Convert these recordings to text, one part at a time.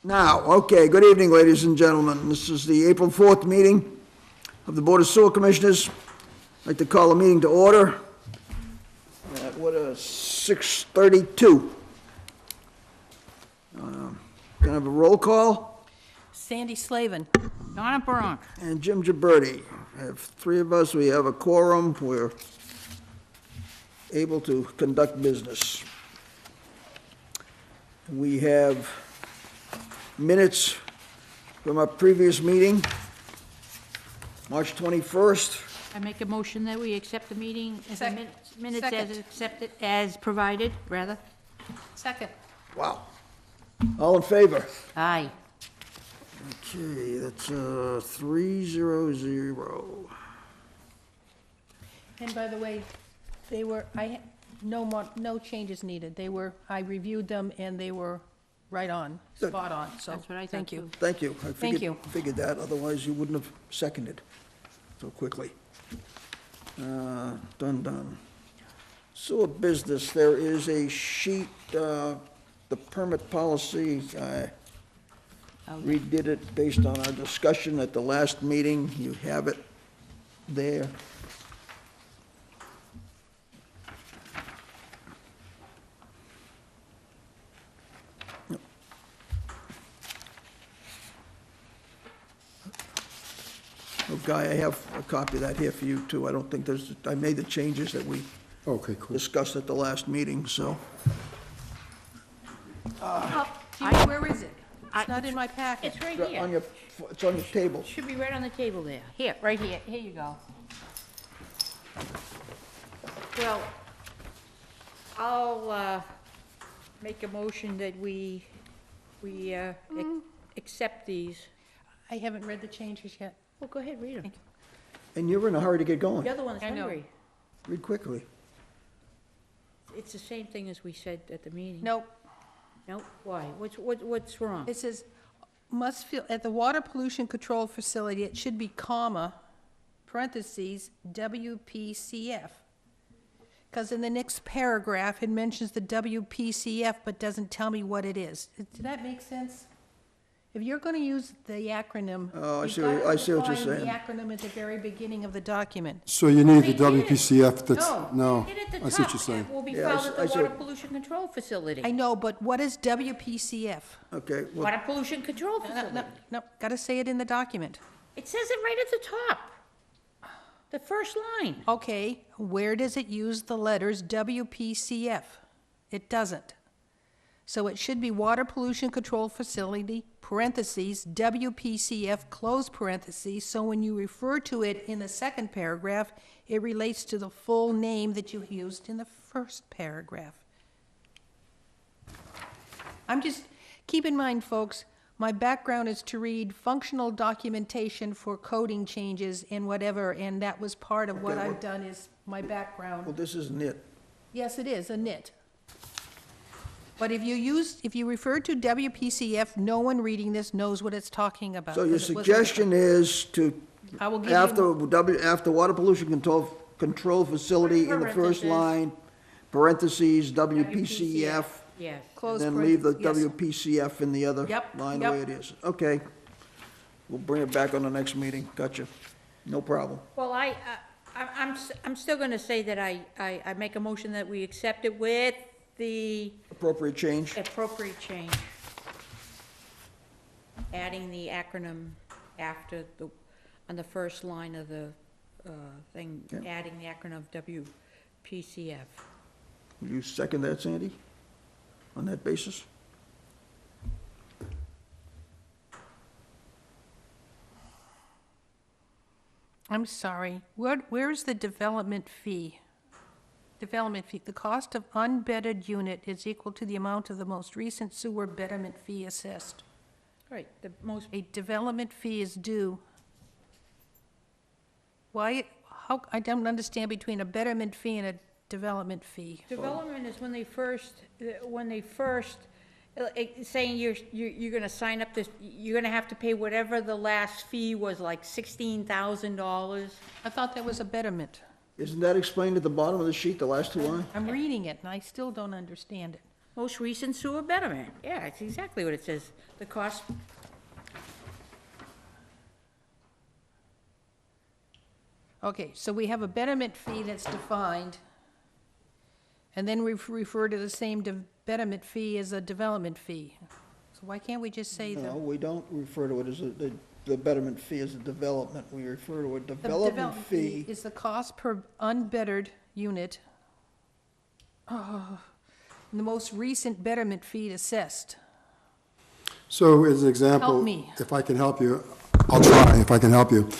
Now, okay, good evening, ladies and gentlemen. This is the April 4th meeting of the Board of Sewer Commissioners. I'd like to call the meeting to order at 6:32. Can I have a roll call? Sandy Slavin. Donna Bronk. And Jim Gibberti. I have three of us, we have a quorum, we're able to conduct business. We have minutes from our previous meeting, March 21st. I make a motion that we accept the meeting, Second. minutes as Second. accepted, as provided, rather. Second. Wow. All in favor? Aye. Okay, that's 300. And by the way, they were, no changes needed. I reviewed them and they were right on, Good. spot on, so, That's what I thought, thank you. too. Thank you. I Thank you. figured that, otherwise you wouldn't have seconded so quickly. Done. Sewer business, there is a sheet, the permit policy, I redid it based on our discussion at the last meeting. You have it there. Oh, Guy, I have a copy of that here for you, too. I don't think I made the changes that we Okay, cool. discussed at the last meeting, so. Jimmy, where is it? It's not in my packet. It's right On here. your, it's on your table. Should be right on the table there. Here, right here. Here you go. Well, I'll, make a motion that we accept these. I haven't read the changes yet. Well, go ahead, read them. And you're in a hurry to get going. The other one's I know. hungry. Read quickly. It's the same thing as we said at the meeting. Nope, No? Why? What's wrong? it says, must feel, at the water pollution control facility, it should be comma, parentheses, WPCF. Because in the next paragraph, it mentions the WPCF, but doesn't tell me what it is. Did that make sense? If you're gonna use the acronym, Oh, I you've see got what- to I see what you're define saying. the acronym at the very beginning of the document. So you need the They did it. WPCF that's, No, no, get at the I see what top. you're saying. It will be Yeah, filed at I the see Water what- Pollution Control Facility. I know, but what is WPCF? Okay, well, Water Pollution Control No, Facility. no, gotta say it in the document. It says it right at the top. The first line. Okay, where does it use the letters WPCF? It doesn't. So it should be Water Pollution Control Facility, parentheses, WPCF, close parentheses, so when you refer to it in the second paragraph, it relates to the full name that you used in the first paragraph. Keep in mind, folks, my background is to read functional documentation for coding changes and whatever, and that was part of what Okay, I've done is my background. well, this isn't it. Yes, it is, a nit. But if you refer to WPCF, no one reading this knows what it's talking about. So your 'cause it wasn't- suggestion is to, I will give you, after water pollution control facility in the first Parentheses. line, parentheses, WPCF, Yes. close then leave the yes. WPCF in the other Yep, line the way yep. it is. Okay. We'll bring it back on the next meeting. Gotcha. No problem. Well, I'm still gonna say that I make a motion that we accept it with the Appropriate change? appropriate change. Adding the acronym after on the first line of the, thing, Yeah. adding the acronym of WPCF. Will you second that, Sandy? On that basis? I'm sorry, where's the development fee? Development fee, the cost of unbedded unit is equal to the amount of the most recent sewer betterment fee assessed. Right, the most, A development fee is due. I don't understand between a betterment fee and a development fee. development is when they first, saying you're gonna sign up this, you're gonna have to pay whatever the last fee was, like $16,000. I thought that was a betterment. Isn't that explained at the bottom of the sheet, the last two lines? I'm reading it, and I still don't understand it. Most recent sewer betterment. Yeah, it's exactly what it says. The cost, Okay, so we have a betterment fee that's defined, and then we refer to the same betterment fee as a development fee. So why can't we just say No, the we don't refer to it as the betterment fee as a development. We refer to a the development fee. is the cost per unbettered unit, and the most recent betterment fee assessed. So as an example. Help me. If I can help you, I'll try, if I can help you.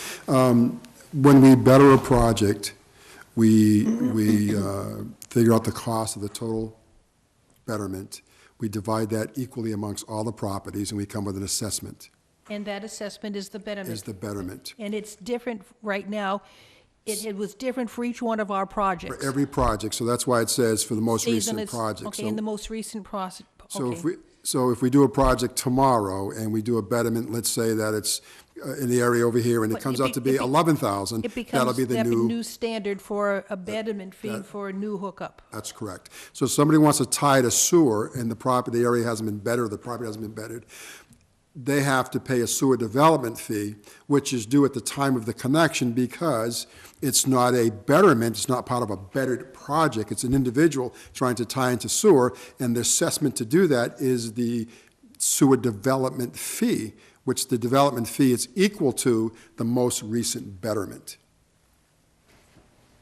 When we better a project, we figure out the cost of the total betterment. We divide that equally amongst all the properties, and we come with an assessment, And that assessment is the betterment. is the betterment. And it's different right now. It was different for each one of our projects. For every project, so that's why it says for the most Season recent is- project. Okay, in the most recent process, So if okay. if we do a project tomorrow and we do a betterment, let's say that it's in the area over here and it But comes it out to be- be it be- 11,000, It that'll becomes, be the that'd be new. new standard for a betterment fee for a new hookup. That's correct. So if somebody wants to tie to sewer and the area hasn't been bettered, the property hasn't been bettered, they have to pay a sewer development fee, which is due at the time of the connection because it's not a betterment, it's not part of a bettered project, it's an individual trying to tie into sewer, and the assessment to do that is the sewer development fee, which the development fee is equal to the most recent betterment.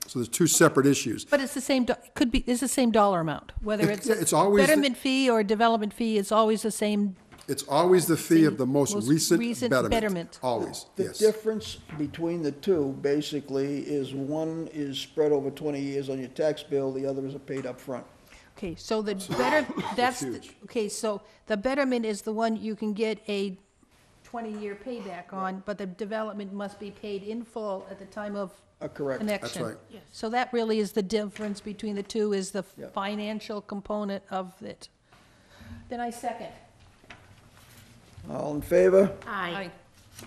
So there's two separate issues. But it's the same, could be, it's the same dollar amount, whether it's Yeah, it's always the- betterment fee or development fee, it's always the same. It's always the fee of the most Most recent recent betterment. betterment. Always, The yes. difference between the two, basically, is one is spread over 20 years on your tax bill, the other is paid up front. Okay, so the better, that's, the- huge. okay, so the betterment is the one you can get a 20-year payback on, but the development must be paid in full at the time of Correct. connection. right. So that really is the difference between the two, is the Yep. financial component of it. Then I second. All in favor? aye.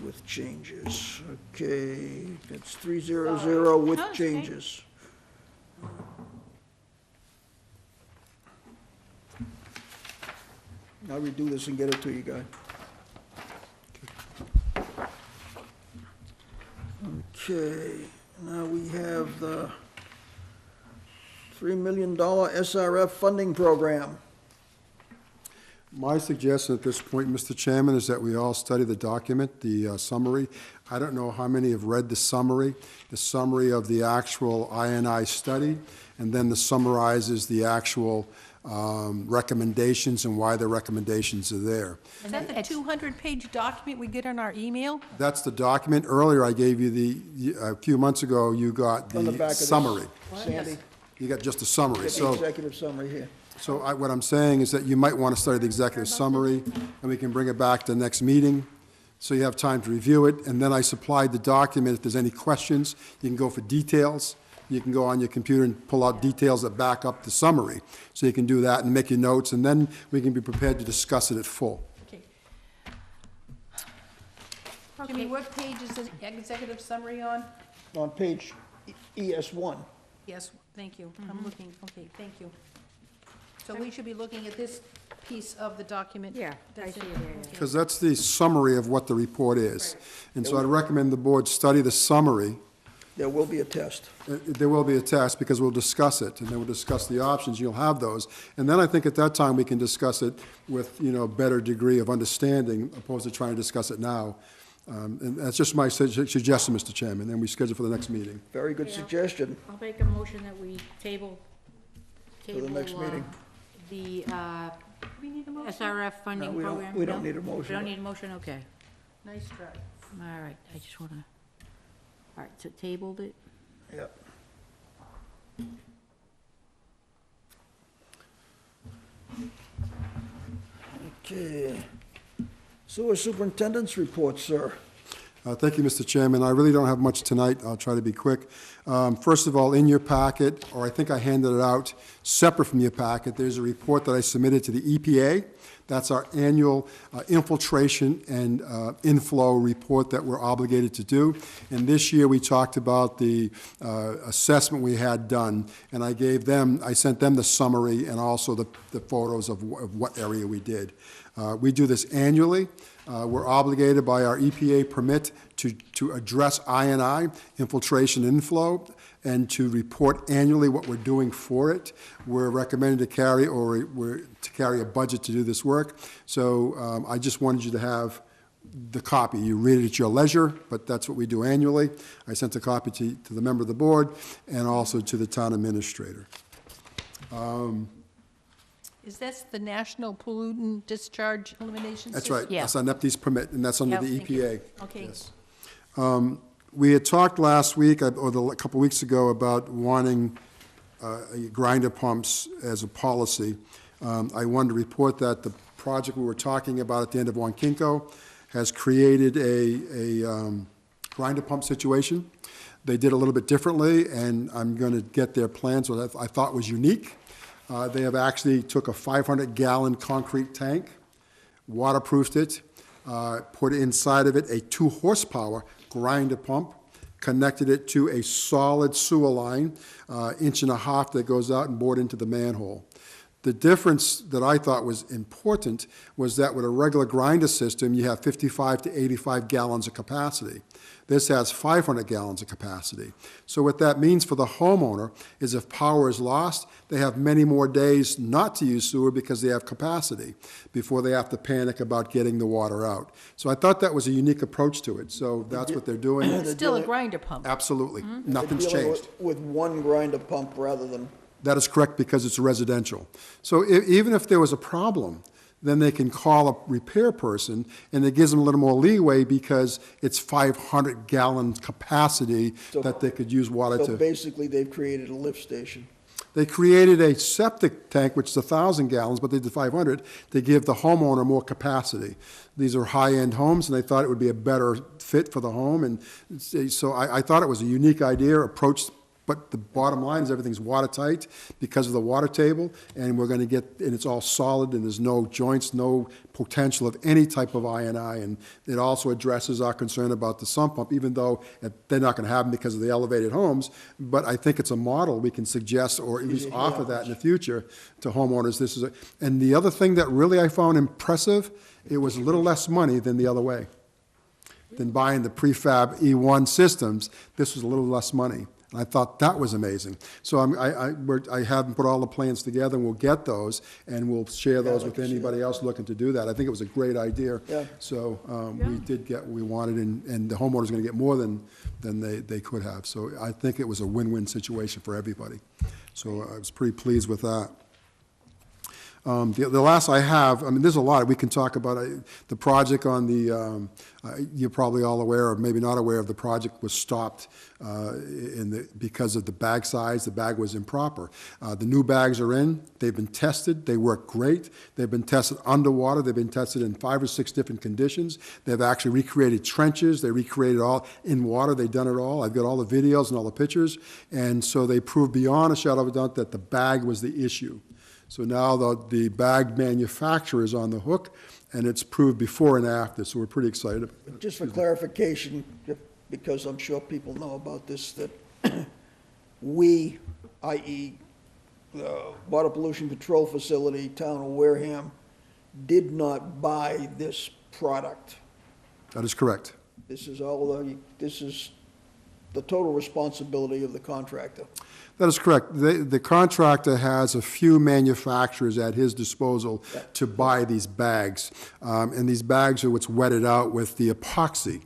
With changes. Okay, that's 300 with Oh, okay. changes. I'll redo this and get it to you guys. Okay, now we have the $3 million SRF funding program. My suggestion at this point, Mr. Chairman, is that we all study the document, the summary. I don't know how many have read the summary of the actual INI study, and then the summarizes the actual recommendations and why the recommendations are there. Is that the 200-page document we get on our email? That's the document. Earlier, I gave you a few months ago, you got On the back the of this. summary. Sandy, You got just a summary. get the So, executive summary here. what I'm saying is that you might want to study the executive summary, and we can bring it back to the next meeting, so you have time to review it. And then I supplied the document. If there's any questions, you can go for details. You can go on your computer and pull out details that back up the summary. So you can do that and make your notes, and then we can be prepared to discuss it at full. Okay. Jimmy, what page is the executive summary on? On page ES1. Yes, thank you. I'm looking, okay, thank you. So we should be looking at this piece of the document? Yeah, I That's see it. it here, yeah. Because that's the summary of what the report is. And so I'd recommend the board study the summary. There will be a test. There will be a test, because we'll discuss it, and then we'll discuss the options, you'll have those. And then I think at that time, we can discuss it with, better degree of understanding, opposed to trying to discuss it now. And that's just my suggestion, Mr. Chairman, and we schedule for the next meeting. Very good Yeah. suggestion. I'll make a motion that we table. For the next meeting. The We need a motion? SRF funding No, we don't- program. we don't No? need a motion. We don't need a motion, okay. Nice try. All right, I just wanna, all right, so tabled it. Yep. Okay. Sewer superintendent's report, sir. Thank you, Mr. Chairman. I really don't have much tonight. I'll try to be quick. First of all, in your packet, or I think I handed it out separate from your packet, there's a report that I submitted to the EPA. That's our annual infiltration and inflow report that we're obligated to do. And this year, we talked about the assessment we had done, and I sent them the summary and also the photos of what area we did. We do this annually. We're obligated by our EPA permit to address I&I, infiltration inflow, and to report annually what we're doing for it. We're recommended to carry, a budget to do this work. So I just wanted you to have the copy. You read it at your leisure, but that's what we do annually. I sent a copy to the member of the board and also to the town administrator. Is that the National Pollutant Discharge Elimination System? That's right. Yeah. That's our NEPDES permit, and that's under Yeah, the thank you. EPA. Okay. Yes. We had talked last week, or a couple weeks ago, about wanting grinder pumps as a policy. I wanted to report that the project we were talking about at the end of Wankinko has created a grinder pump situation. They did a little bit differently, and I'm going to get their plans, what I thought was unique. They have actually took a 500-gallon concrete tank, waterproofed it, put inside of it a 2-horsepower grinder pump, connected it to a solid sewer line, 1.5 inches that goes out and bored into the manhole. The difference that I thought was important was that with a regular grinder system, you have 55 to 85 gallons of capacity. This has 500 gallons of capacity. So what that means for the homeowner is if power is lost, they have many more days not to use sewer because they have capacity before they have to panic about getting the water out. So I thought that was a unique approach to it. So that's what they're doing. It's still a grinder pump. Absolutely. Nothing's Dealing changed. with one grinder pump rather than, That is correct because it's residential. So even if there was a problem, then they can call a repair person, and it gives them a little more leeway because it's 500-gallon capacity that they could use water so to. basically they've created a lift station. They created a septic tank, which is 1,000 gallons, but they did 500 to give the homeowner more capacity. These are high-end homes, and they thought it would be a better fit for the home. And so I thought it was a unique idea, approach. But the bottom line is everything's watertight because of the water table, and we're going to get, and it's all solid, and there's no joints, no potential of any type of I&I. And it also addresses our concern about the sump pump, even though they're not going to have them because of the elevated homes. But I think it's a model we can suggest, or at least offer that in the future to homeowners. And the other thing that really I found impressive, it was a little less money than the other way. Than buying the prefab E1 systems, this was a little less money. I thought that was amazing. So I haven't put all the plans together, and we'll get those, and we'll share those with anybody else looking to do that. I think it was a great idea. Yeah. So we did get what we wanted, and the homeowner's going to get more than they could have. So I think it was a win-win situation for everybody. So I was pretty pleased with that. The last I have, I mean, there's a lot. We can talk about the project on the, you're probably all aware, or maybe not aware of, the project was stopped because of the bag size. The bag was improper. The new bags are in. They've been tested. They work great. They've been tested underwater. They've been tested in 5 or 6 different conditions. They've actually recreated trenches. They recreated all in water. They've done it all. I've got all the videos and all the pictures. And so they proved beyond a shadow of a doubt that the bag was the issue. So now the bag manufacturer is on the hook, and it's proved before and after, so we're pretty excited. Just for clarification, because I'm sure people know about this, that we, i.e., the Water Pollution Control Facility, Town of Wareham, did not buy this product. That is correct. This is the total responsibility of the contractor. That is correct. The contractor has a few manufacturers at his disposal to buy these bags. And these bags are what's wetted out with the epoxy.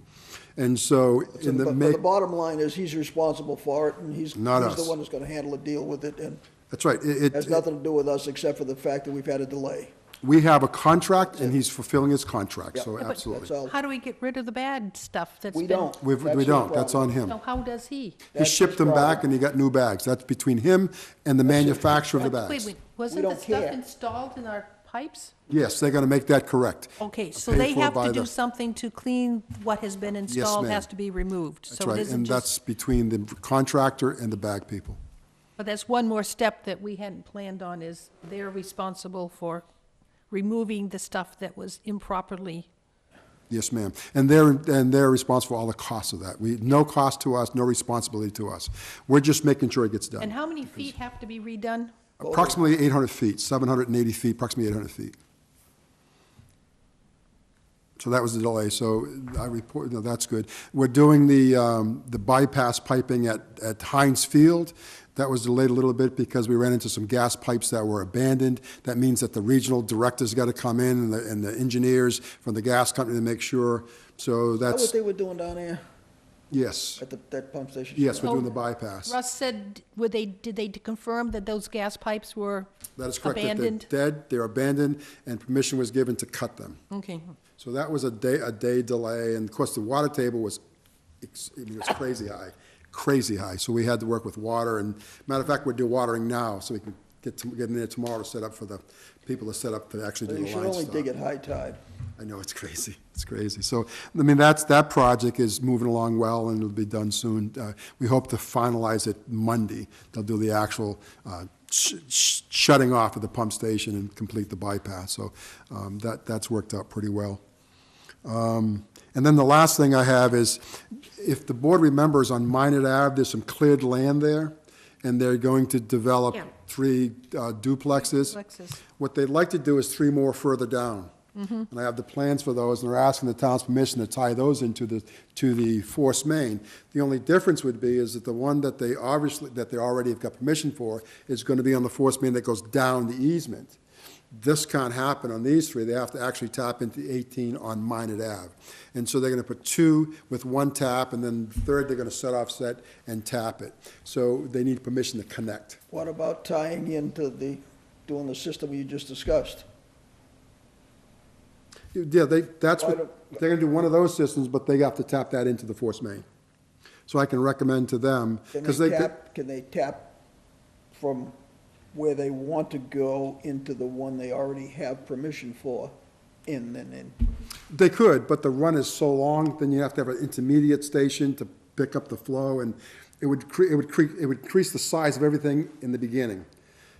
And so in the But the bottom line is he's responsible for it, and he's the Not us. one that's going to handle the deal with it, and That's right. it has nothing to do with us except for the fact that we've had a delay. We have a contract, and he's fulfilling his contract, so Yeah, but absolutely. That's all. How do we get rid of the bad stuff that's We been? don't. We That's don't. his That's problem. on him. So how does he? He That's shipped his them back, problem. and he got new bags. That's between him and the manufacturer of the Wait, bags. wasn't the don't stuff care. installed in our pipes? Yes, they're gonna make that correct. Okay, so Paid they for have by to do the- something to clean what has been installed, ma'am. has to be removed. That's So it right, isn't and just, that's between the contractor and the bag people. but that's one more step that we hadn't planned on, is they're responsible for removing the stuff that was improperly. Yes, ma'am. And they're responsible for all the costs of that. No cost to us, no responsibility to us. We're just making sure it gets And done. how many feet have to be redone? Approximately 800 feet, 780 feet, approximately 800 feet. So that was the delay, so I report, no, that's good. We're doing the bypass piping at Heinz Field. That was delayed a little bit because we ran into some gas pipes that were abandoned. That means that the regional director's got to come in and the engineers from the gas company to make sure. So Is that that's, what they were doing down there yes, at that pump station? yes, we're doing the So, bypass. Russ said, did they confirm that those gas pipes were That is correct. That abandoned? They're dead, they're abandoned, and permission was given to cut them. Okay. So that was a day delay, and of course, the water table was, it was crazy high. So we had to work with water, and matter of fact, we're doing watering now, so we can get in there tomorrow to set up for the people to set up to actually So do you the should line only stop. dig at high tide. I know, it's crazy, it's crazy. So, I mean, that project is moving along well, and it'll be done soon. We hope to finalize it Monday. They'll do the actual shutting off of the pump station and complete the bypass, so that's worked out pretty well. And then the last thing I have is, if the board remembers, on Minot Ave, there's some cleared land there, and they're going to develop Yeah. 3 duplexes. Duplexes. What they'd like to do is 3 more further down. And I have the plans for those, and they're asking the town's permission to tie those into the force main. The only difference would be is that the one that they already have got permission for is going to be on the force main that goes down the easement. This can't happen on these 3. They have to actually tap into 18 on Minot Ave. And so they're going to put 2 with 1 tap, and then the third they're going to set and tap it. So they need permission to connect. What about tying into doing the system you just discussed? Yeah, that's Why what, they're going to do one of those systems, but they have to tap that into the force main. So I can recommend to them, because Can they tap from where they want to go into the one they already have permission for, in? They could, but the run is so long, then you have to have an intermediate station to pick up the flow, and it would increase the size of everything in the beginning.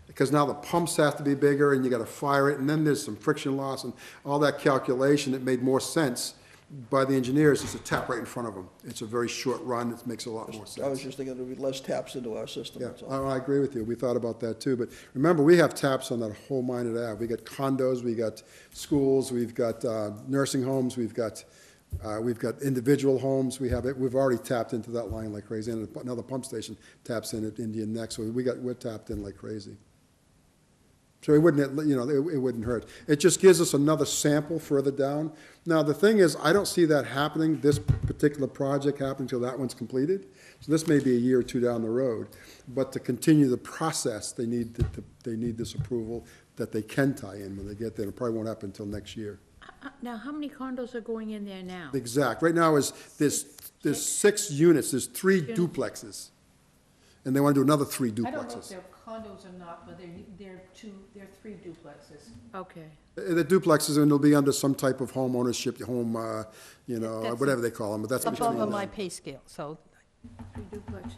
Because now the pumps have to be bigger, and you gotta fire it, and then there's some friction loss, and all that calculation, it made more sense by the engineers is to tap right in front of them. It's a very short run, it makes a lot more I was sense. just thinking there'd be less taps into our system, Yeah, that's all. I agree with you, we thought about that too, but remember, we have taps on that whole Minot Ave. We got condos, we got schools, we've got nursing homes, we've got individual homes, we've already tapped into that line like crazy, and another pump station taps in at Indian Neck, so we're tapped in like crazy. So it wouldn't, it wouldn't hurt. It just gives us another sample further down. Now, the thing is, I don't see that happening, this particular project happening until that one's completed. So this may be a year or 2 down the road. But to continue the process, they need this approval that they can tie in when they get there. It probably won't happen until next year. Now, how many condos are going in there now? Exact. Right now there's 6 units, there's 3 duplexes. And they want to do another 3 duplexes. I don't know if they're condos or not, but they're 3 duplexes. Okay. The duplexes, and they'll be under some type of home ownership, That's whatever they call them, but that's between Above them. my pay scale, so. 3 duplexes.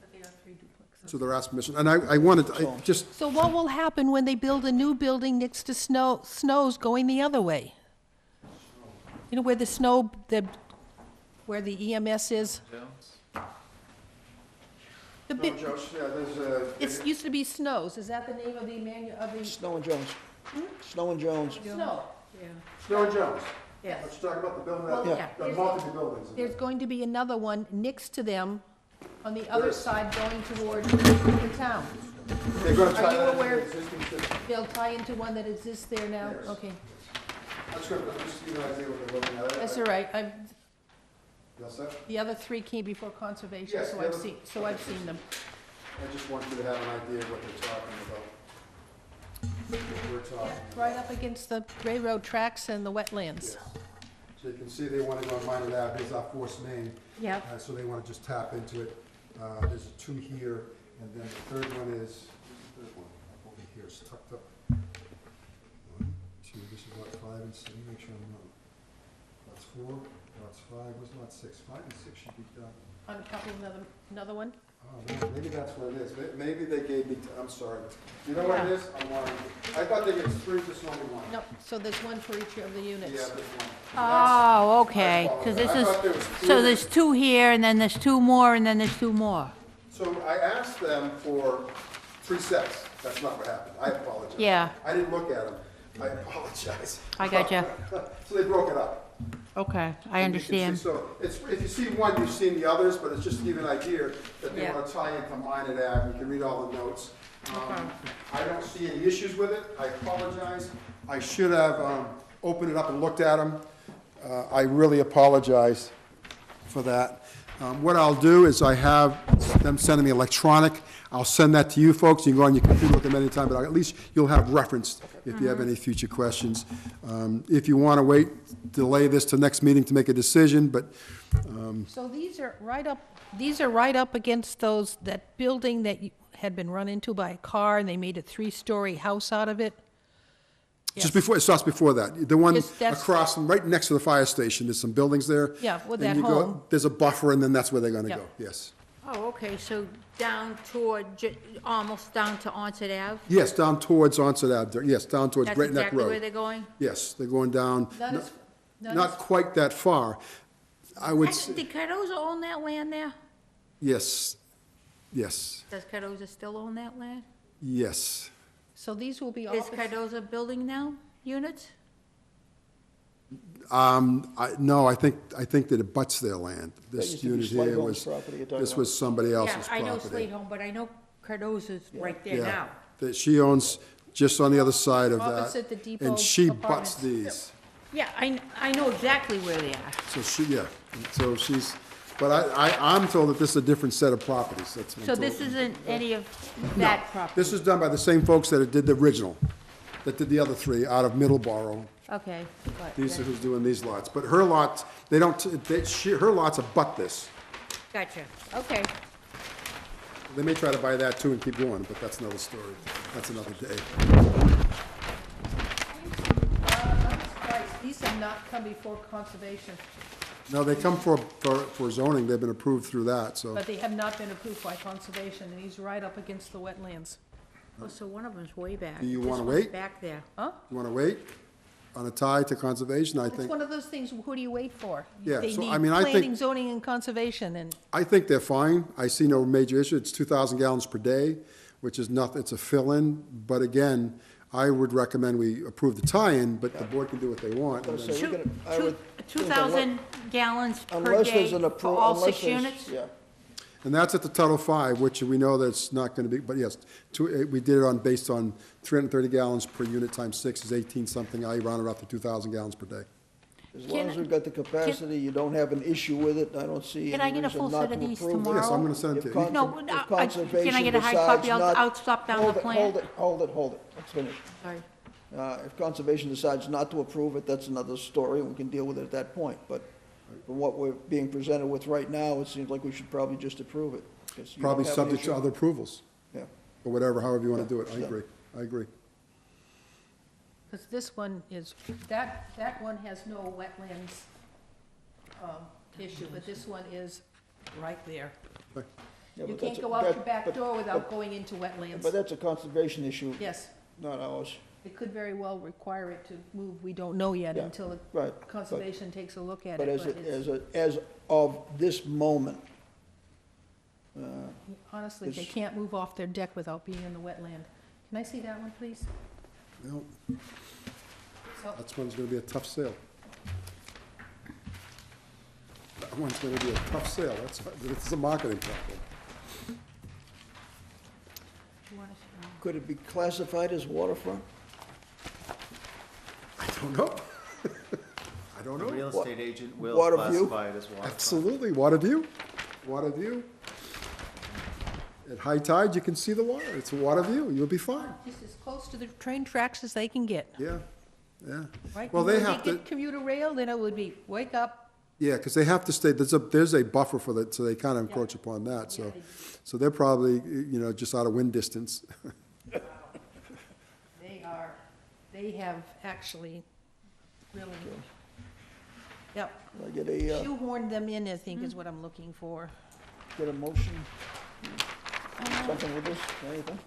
But they are 3 duplexes. So they're asking permission, and I wanted, just, So what will happen when they build a new building next to Snow's going the other way? You know where where the EMS is? The bit, it used to be Snow's, is that the name of the Snow and Jones. Snow and Jones. Snow? Yeah. Snow and Jones. Yes. Let's talk about the building, Well, yeah. multiple buildings. There's going to be another one next to them on the other side going toward the town. They're gonna Are tie you that into aware- the existing system. They'll tie into one that exists there now? Yes. Okay, That's good, but just give you an idea what they're looking at. that's all right. You all set? The other 3 came before conservation, Yes, so the other- I've seen them. I just want you to have an idea of what they're talking about. What we're talking. Right up against the railroad tracks and the wetlands. Yes. So you can see they want to go on Minot Ave, here's our force main. Yep. So they want to just tap into it. There's 2 here, and then the third one is, over here, it's tucked up. 2, this is lot 5 and 6, make sure I'm not. Lots 4, lots 5, what's lot 6? 5 and 6 should be done. On a copy of another one? Oh, maybe that's what it is. Maybe they gave me, I'm sorry. You know what it is? I'm lying. I thought they gave 3, just only 1. No, so there's one for each of the Yeah, units. this one. Oh, okay, because this I thought there is, was so 3. there's 2 here, and then there's 2 more, and then there's 2 more. So I asked them for 3 sets. That's not what happened. I apologize. Yeah. I didn't look at them. I apologize. I gotcha. So they broke it up. Okay, I And you can see- understand. So it's, if you see one, you've seen the others, but it's just to give you an idea that they Yeah. want to tie in combine it out. You can read all the notes. I don't see any issues with it. I apologize. I should have opened it up and looked at them. I really apologize for that. What I'll do is I have them sending me electronic. I'll send that to you folks. You can go on your computer, look at them anytime, but at least you'll have reference if you have any future questions. If you want to wait, delay this to next meeting to make a decision, but So these are right up against that building that had been run into by a car, and they made a 3-story house out of it? Yes. just before, it starts before that. The one Yes, that's- across, right next to the fire station, there's some buildings there. Yeah, with And that you go- home. There's a buffer, and then that's where they're going to Yeah. go, yes. Oh, okay, so down toward, almost down to Onset Ave? Yes, down towards Onset Ave, yes, down towards That's Great Neck exactly where Road. they're going? Yes, they're going down, That is- that not is- quite that far. I would, Did Cardoza own that land there? yes, yes, Does Cardoza still own that land? yes. So these will be Is office, Cardoza building now units? No, I think that it butts their land. That This used to be unit Slade here Home's was, property you're talking this about. was somebody else's Yeah, I property. know Slade Home, but I know Cardoza's right there Yeah, now. that she owns just on the other side of that. Opposite the Depot And she butts Apartments. these. Yeah, I know exactly where they are. So she, yeah, so she's, but I'm told that this is a different set of properties. That's what So I'm this told. isn't any of that property? This is done by the same folks that did the original, that did the other 3 out of Middleborough. Okay, but, These are who's doing these lots. But her lots, they don't, her lots abut this. gotcha, okay. They may try to buy that too and keep going, but that's another story. That's another day. I'm surprised, these have not come before conservation, No, they come for zoning. They've been approved through that, so. but they have not been approved by conservation, and he's right up against the wetlands. Oh, so one of them's way back. Do you This wanna one's wait? back there. Huh? You want to wait on a tie to conservation? I It's think, one of those things, who do you wait for? Yeah, They so, need I mean, I think- planning, zoning, and conservation, and I think they're fine. I see no major issue. It's 2,000 gallons per day, which is nothing, it's a fill-in. But again, I would recommend we approve the tie-in, but the board can do what they want. and then- So we're gonna- I Two- would think 2,000 gallons per Unless there's day an for appro, all unless 6 there's, units? yeah. And that's at the Title V, which we know that's not going to be, but yes, we did it based on 330 gallons per unit times 6 is 18-something. I rounded up to 2,000 gallons per day. As long as we've got the capacity, you don't have an issue with it, I don't see Can I any get a reason full not set to of these approve it. tomorrow? Yes, I'm going to send it If to you. No, con- can if conservation I get a hard decides copy? not- I'll stop down the Hold it, plan. hold it, let's finish. Sorry. If conservation decides not to approve it, that's another story, and we can deal with it at that point. But from what we're being presented with right now, it seems like we should probably just approve it. 'cause you don't Probably have an subject to issue. other approvals, Yeah. or whatever, however you want to do it. I Yeah. agree. I agree. because this one is, that one has no wetlands issue, but this one is right there. Yeah, You but can't that's a- go out that- your back but- door without but- going into wetlands. But that's a conservation issue, Yes, not ours. it could very well require it to move, we don't know yet Yeah, until right, conservation takes a look at But it, as, but it's, as of this moment, honestly, they it's- can't move off their deck without being in the wetland. Can I see that one, please? Well, So, that's one's going to be a tough sale. That one's going to be a tough sale. It's a marketing problem. You want to- could it be classified as waterfront? I don't know. I don't A know. real estate agent will Water view? classify it as waterfront. Absolutely. Water view. Water view. At high tide, you can see the water. It's a water view. You'll be fine. just as close to the train tracks as they can get, Yeah, yeah. right? Well, When they have to, get commuter rail, then it would be, wake up, yeah, because they have to stay, there's a buffer for that, so they kind of encroach upon that, so. So they're probably, just out of wind distance. they they have actually really, yep, I get a, shoehorned them in, I think is what I'm looking for. get a motion? Something with this, anything?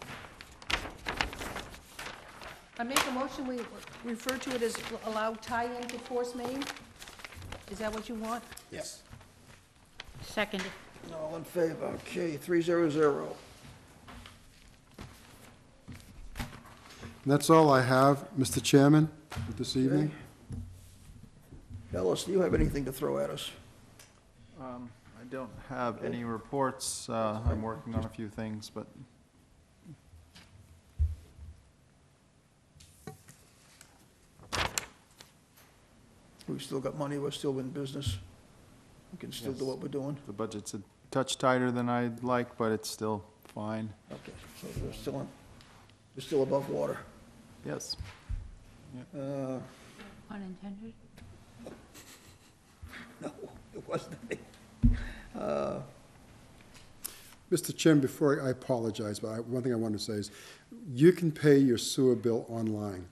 I make a motion, we refer to it as allow tie-in to force main? Is that what you want? Yes. Second. All in favor, okay, 300. And that's all I have, Mr. Chairman, this evening. Ellis, do you have anything to throw at us? I don't have any reports. I'm working on a few things, but We've still got money, we're still in business. We can still do Yes. what we're doing. the budget's a touch tighter than I'd like, but it's still fine. Okay, so we're still above water. Yes. Unintended? No, it wasn't. Mr. Chairman, before I apologize, but one thing I want to say is, you can pay your sewer bill online.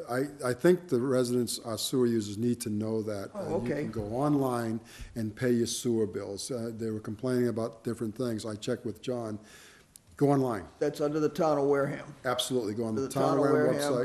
I think the residents, our sewer users need to know that. Oh, okay. You can go online and pay your sewer bills. They were complaining about different things. I checked with John. Go online. That's under the town of Wareham. Absolutely. Go on the The town town of of Wareham Wareham. website.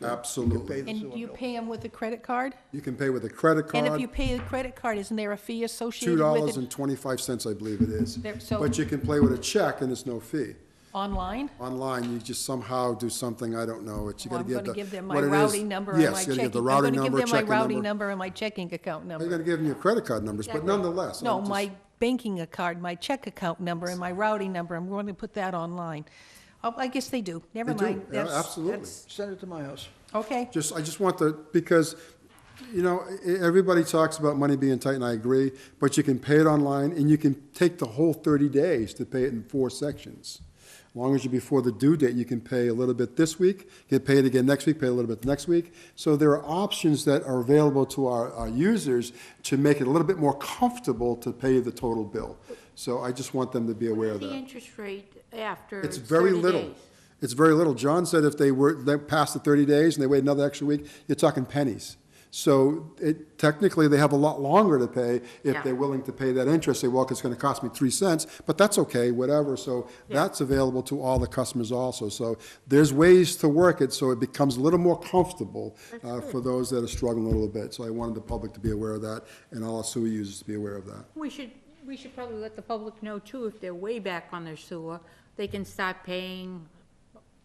You can Absolutely. pay the And sewer do you bill. pay them with a credit card? You can pay with a credit And if card. you pay the credit card, isn't there a fee associated with it? $2.25, I believe it is. There- so- But you can pay with a check and it's no fee. Online? Online, you just somehow do something, I don't know, it's, you Well, gotta I'm give gonna the. give them my what it is- routing number and my Yes, you checking. gotta give the I'm routing gonna number, give them my checking routing number. number and my checking account You're number. gonna give them your credit card numbers, but nonetheless. No, I'm just- my banking card, my check account number and my routing number, I'm going to put that online. Oh, I guess they do, never They do, mind. yeah, That's- absolutely. that's- Send it to my house. Okay, I just want to, because, you know, everybody talks about money being tight, and I agree, but you can pay it online, and you can take the whole 30 days to pay it in 4 sections. As long as you're before the due date, you can pay a little bit this week, get paid again next week, pay a little bit next week. So there are options that are available to our users to make it a little bit more comfortable to pay the total bill. So I just want them to be aware of The that. interest rate after It's 30 very little. days? It's very little. John said if they passed the 30 days and they wait another extra week, you're talking pennies. So technically, they have a lot longer to pay if Yeah. they're willing to pay that interest. Say, well, it's gonna cost me 3 cents, but that's okay, whatever. So that's available to all the customers also. So there's ways to work it so it becomes a little more comfortable for those that are struggling a little bit. So I wanted the public to be aware of that and all our sewer users to be aware of that. We should probably let the public know too, if they're way back on their sewer, they can start paying,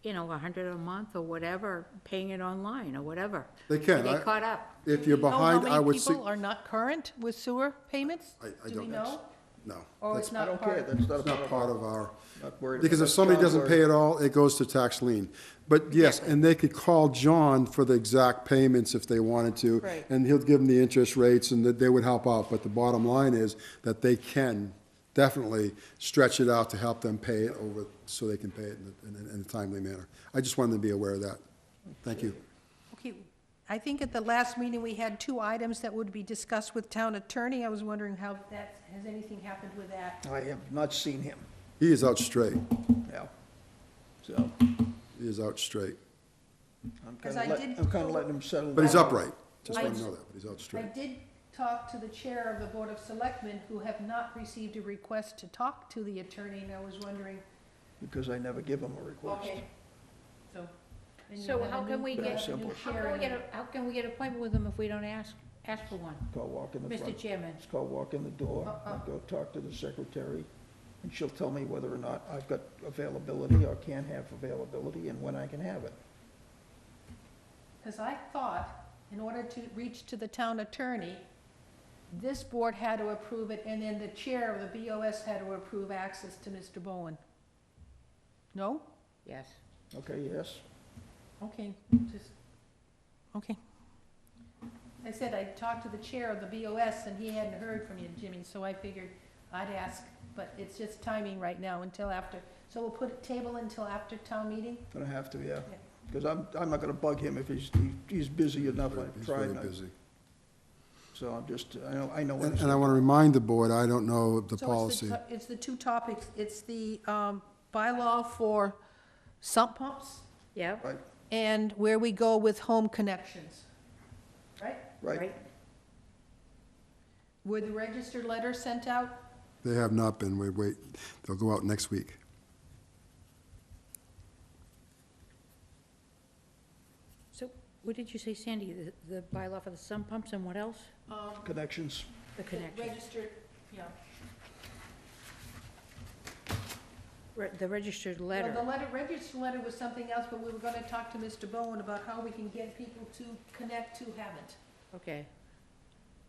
$100 a month or whatever, paying it online or whatever. They can. They caught up. If you're do you know behind, how I many would. people are not current with sewer payments? I Do we don't know? No. Or That's it's I not don't part care, of? that's not It's not part of our. Not worried Because about if somebody John doesn't worried. pay it all, it goes to tax lien. But yes, and they could call John for the exact payments if they wanted to. Right. And he'll give them the interest rates and that they would help out. But the bottom line is that they can definitely stretch it out to help them pay it over, so they can pay it in a timely manner. I just wanted them to be aware of that. Thank you. Okay, I think at the last meeting, we had 2 items that would be discussed with town attorney. I was wondering how that, has anything happened with that? I have not seen him, He is out straight. yeah. So, He is out straight. I'm Because kinda I did- I'm kinda letting him settle down. But he's upright. Just I- want to know that, but he's out I straight. did talk to the chair of the Board of Selectmen, who have not received a request to talk to the attorney, and I was wondering, Because I never give him a request. okay, so. then you So have a how can new- we you get, have a new how chair can we and get, how can we get an appointment with them if we don't ask for one? Call walk in the front. Mr. Chairman, It's called walk in the door, I go talk to the secretary, and she'll tell me whether or not I've got availability or can have availability and when I can have it. Because I thought, in order to reach to the town attorney, this board had to approve it, and then the chair of the BOS had to approve access to Mr. Bowen. No? yes. Okay, yes? Okay, just, okay. I said I talked to the chair of the BOS, and he hadn't heard from you, Jimmy, so I figured I'd ask, but it's just timing right now until after. So we'll put a table until after town meeting? Gonna have to, yeah. Because I'm not gonna bug him if he's busy enough, I've He's tried. very and I- busy. So I'm just, I know when And I want to remind the board, I don't know the So policy. it's the 2 topics. It's the bylaw for sump pumps Yep, Right, and where we go with home connections, right? Right. Were the registered letters sent out? They have not been, wait, they'll go out next week. So, what did you say, Sandy, the bylaw for the sump pumps and what else? Connections. The connection. Registered, yeah. The registered Well, letter. the registered letter was something else, but we were gonna talk to Mr. Bowen about how we can get people to connect who haven't, Okay,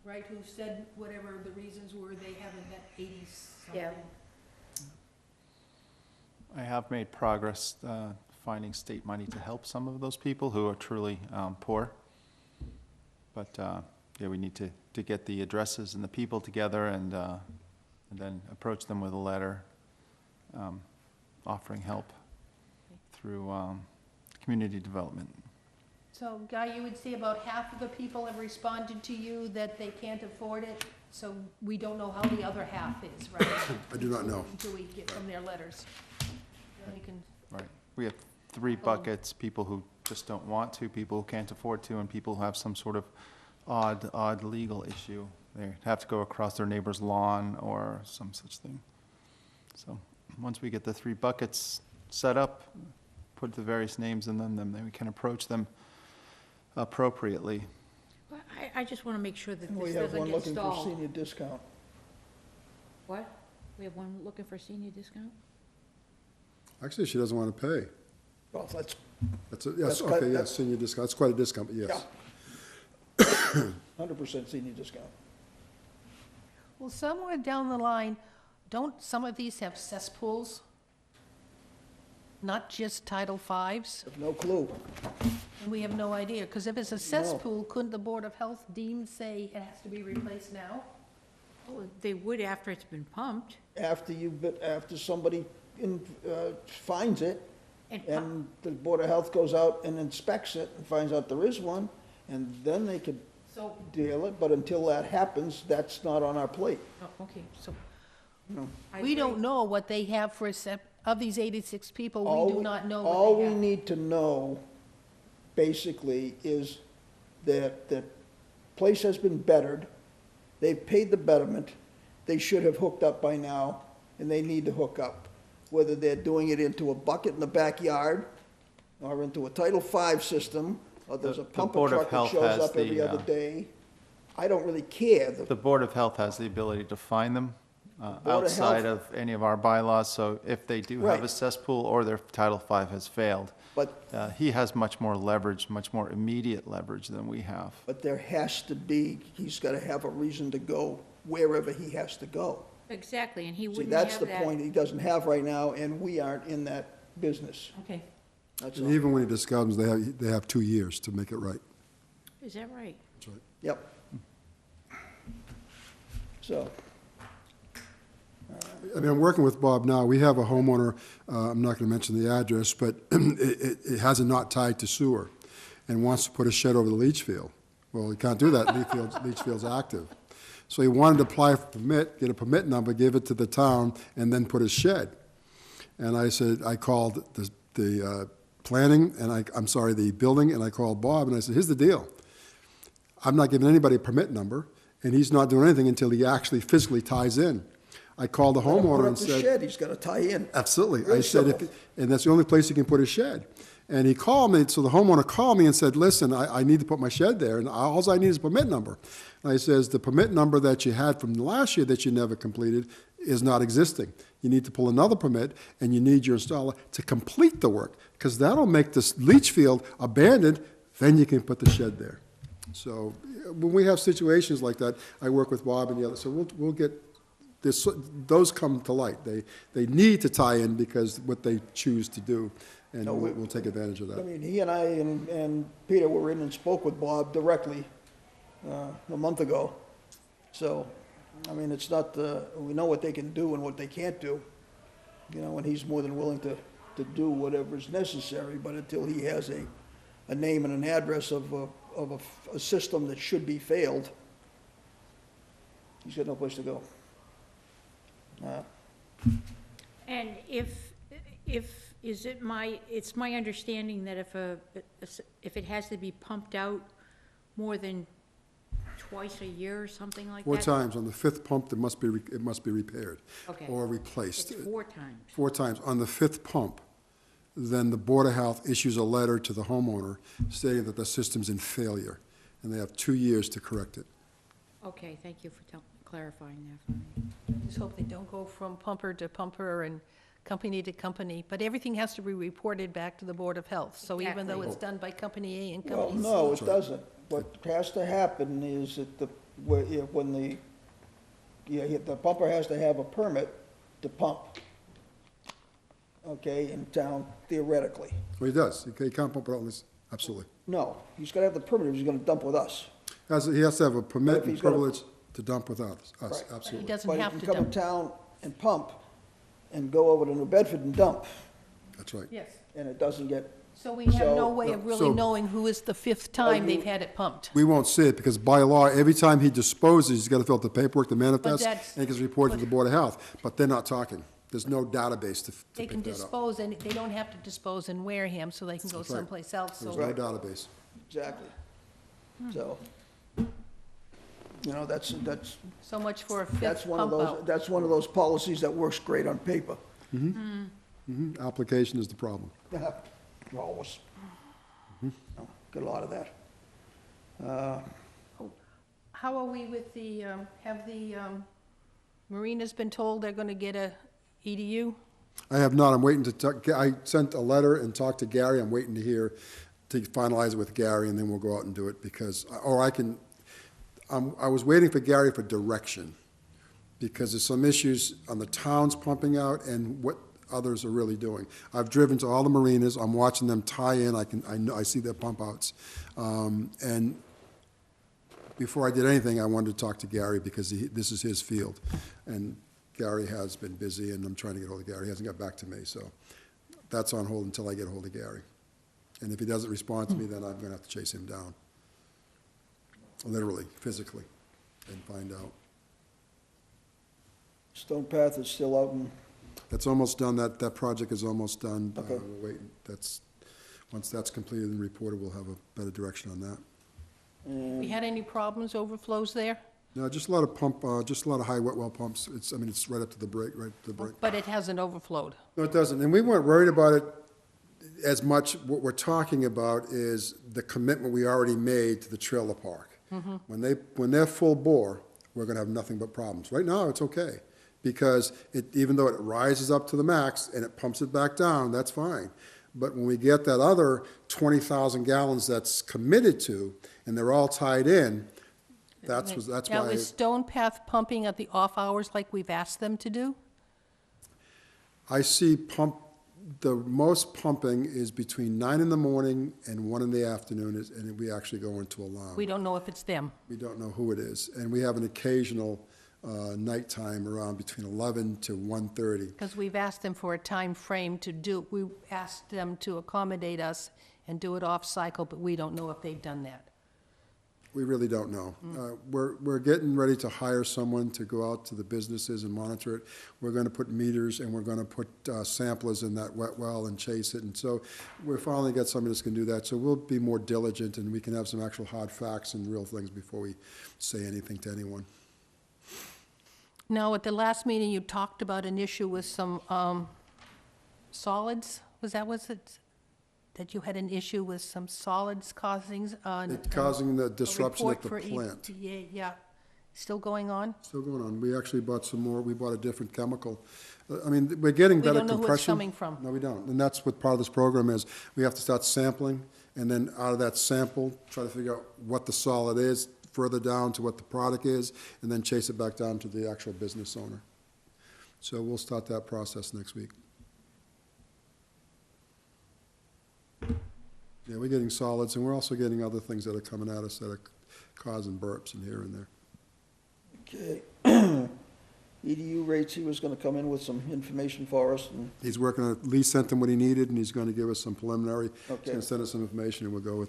right? Who said whatever the reasons were, they haven't met 80-something. Yeah. I have made progress finding state money to help some of those people who are truly poor. But, yeah, we need to get the addresses and the people together and then approach them with a letter offering help through community development. So, Guy, you would say about half of the people have responded to you that they can't afford it, so we don't know how the other half is, right? I do not know. Until we get from their letters. Then we can, Right. We have 3 buckets, people who just don't want to, people who can't afford to, and people who have some sort of odd legal issue. They have to go across their neighbor's lawn or some such thing. So, once we get the 3 buckets set up, put the various names in them, then we can approach them appropriately. Well, I just wanna make sure that And this we have doesn't one get looking for stalled. senior discount. What? We have one looking for senior discount? Actually, she doesn't want to pay. Well, that's, That's, yes, That's quite- okay, yes, that's- senior discount, it's quite a discount, but yes. yeah. 100% senior discount. well, somewhere down the line, don't some of these have cesspools? Not just Title V's? Have no clue. And we have no idea, because if it's a cesspool, couldn't the Board of Health deem, say, it has to be replaced now? Oh, they would after it's been pumped. After somebody finds it, And and the Board of Health goes out and inspects it and finds out there is one, and then they could So, deal it, but until that happens, that's not on our plate. Oh, okay, so. No. I we don't agree. know what they have for of these 86 people, All we do not know All what they we have. need to know, basically, is that the place has been bettered, they've paid the betterment, they should have hooked up by now, and they need to hook up. Whether they're doing it into a bucket in the backyard, or into a Title V system, or there's a The pumper Board of truck that Health shows has up every the, other day. I don't really care. The Board of Health has the ability to find them of outside Health- of any of our bylaws, so if they do have a Right. cesspool or their Title V has failed, But he has much more leverage, much more immediate leverage than we have. But there has to be, he's gotta have a reason to go wherever he has to go. Exactly, and he See, wouldn't that's have the that. point he doesn't have right now, and we aren't in that business. Okay, That's And all. even when he discovers, they have 2 years to make it right. is that right? That's right. Yep. So, I mean, I'm working with Bob now. We have a homeowner, I'm not going to mention the address, but it has it not tied to sewer and wants to put a shed over the leach field. Well, he can't do that. Leach field's active. So he wanted to apply for a permit, get a permit number, give it to the town, and then put a shed. And I said, I called the planning, and the building, and I called Bob, and I said, here's the deal. I'm not giving anybody a permit number, and he's not doing anything until he actually physically ties in. I called the put homeowner up and the said, shed, he's gotta tie in. absolutely. Real I said, simple. and that's the only place he can put his shed. And he called me, so the homeowner called me and said, listen, I need to put my shed there, and all I need is a permit number. And I says, the permit number that you had from last year that you never completed is not existing. You need to pull another permit, and you need your installer to complete the work, because that'll make this leach field abandoned, then you can put the shed there. So when we have situations like that, I work with Bob and the others, so we'll get this, those come to light. They need to tie in because what they choose to do, and No, we'll take advantage of I that. mean, he and I and Peter were in and spoke with Bob directly a month ago. So, I mean, it's not, we know what they can do and what they can't do, you know, and he's more than willing to do whatever's necessary, but until he has a name and an address of a system that should be failed, he's got no place to go. And if It's my understanding that if it has to be pumped out more than twice a year or something like that? 4 times. On the 5th pump, it must be repaired Okay. or replaced. It's 4 times. 4 times. On the 5th pump, then the Board of Health issues a letter to the homeowner stating that the system's in failure, and they have 2 years to correct it. Okay, thank you for clarifying that for me. Just hope they don't go from pumper to pumper and company to company, but everything has to be reported back to the Board of Health. So even though it's done by company A and Well, company C. no, it doesn't. What has to happen is that when the pumper has to have a permit to pump, okay, in town theoretically. Well, he does. He can't pump it out unless, absolutely. No, he's gotta have the permit if he's gonna dump with us. He has to have a permit if and he's gonna- privilege to dump with us, Right. But he absolutely. doesn't But have he to can come in dump. town and pump and go over to New Bedford and dump, That's right. Yes. and it doesn't get, So we have no So- way of really So- knowing who is the 5th time you- they've had it pumped. We won't see it because by law, every time he disposes, he's got to fill out the paperwork, the manifest, that's- and he gets reported to the Board of Health. But they're not talking. There's no database to They can pick that up. dispose, and they don't have to dispose in Wareham, so they can go That's right. someplace else. There's So no Right. database. exactly. So, that's so much for a That's 5th one of pump those, out. that's one of those policies that works great on paper. Application is the problem. Always. Get a lot of that. How are we with the, have the marinas been told they're gonna get a EDU? I have not. I'm waiting to talk. I sent a letter and talked to Gary. I'm waiting to hear, to finalize it with Gary, and then we'll go out and do it because, or I can, I was waiting for Gary for direction because there's some issues on the towns pumping out and what others are really doing. I've driven to all the marinas. I'm watching them tie in. I see their pump outs. And before I did anything, I wanted to talk to Gary because this is his field. And Gary has been busy, and I'm trying to get hold of Gary. He hasn't got back to me, so that's on hold until I get hold of Gary. And if he doesn't respond to me, then I'm gonna have to chase him down, literally, physically, and find out. Stone Path is still out in, That's almost done. That project is almost done. Okay. We're waiting. Once that's completed and reported, we'll have a better direction on that. We had any problems, overflows there? No, just a lot of high wet well pumps. It's right up to the break, right to the break. But it hasn't overflowed. No, it doesn't. And we weren't worried about it as much. What we're talking about is the commitment we already made to the trailer park. When they're full bore, we're gonna have nothing but problems. Right now, it's okay, because even though it rises up to the max and it pumps it back down, that's fine. But when we get that other 20,000 gallons that's committed to, and they're all tied in, that's Now, why. is Stone Path pumping at the off hours like we've asked them to do? I see the most pumping is between 9 in the morning and 1 in the afternoon, and we actually go into alarm. We don't know if it's them. We don't know who it is. And we have an occasional nighttime around between 11 to 1:30. Because we've asked them for a time frame to do, we asked them to accommodate us and do it off-cycle, but we don't know if they've done that. We really don't know. We're getting ready to hire someone to go out to the businesses and monitor it. We're going to put meters and we're going to put samplers in that wet well and chase it. And so we're finally got somebody that's going to do that. So we'll be more diligent and we can have some actual hard facts and real things before we say anything to anyone. Now, at the last meeting, you talked about an issue with some solids. Was it? That you had an issue with some solids causing? Causing the disruption at the report for plant. Yeah. Still going on? Still going on. We actually bought some more. We bought a different chemical. We're getting better compression. We don't know who it's coming from. No, we don't. And that's what part of this program is. We have to start sampling, and then out of that sample, try to figure out what the solid is, further down to what the product is, and then chase it back down to the actual business owner. So we'll start that process next week. Yeah, we're getting solids, and we're also getting other things that are coming at us that are causing burps in here and there. okay. EDU rates, he was gonna come in with some information for us, and, He's working on, Lee sent him what he needed, and he's going to give us some preliminary. He's Okay. going to send us some information, and we'll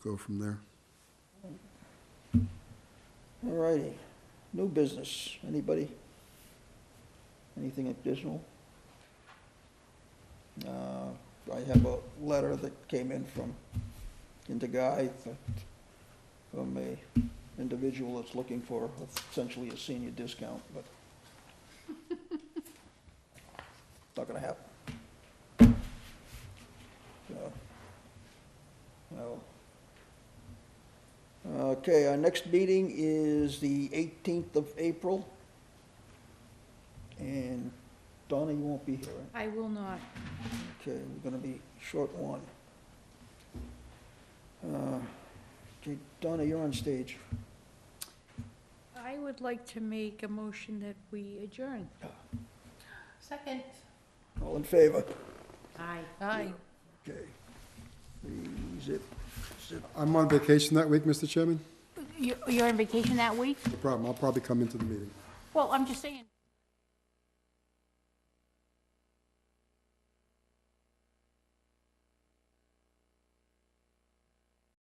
go from there. all righty. New business, anybody? Anything additional? I have a letter that came in from Guy, from a individual that's looking for essentially a senior discount, but not gonna happen. So, well. Okay, our next meeting is the 18th of April. And Donna, you won't be here, right? I will not. Okay, we're gonna be short one. Okay, Donna, you're on stage. I would like to make a motion that we adjourn. Second. All in favor? Aye. Aye. Okay. Zip. I'm on vacation that week, Mr. Chairman. You're on vacation that week? No problem, I'll probably come into the meeting. Well, I'm just saying.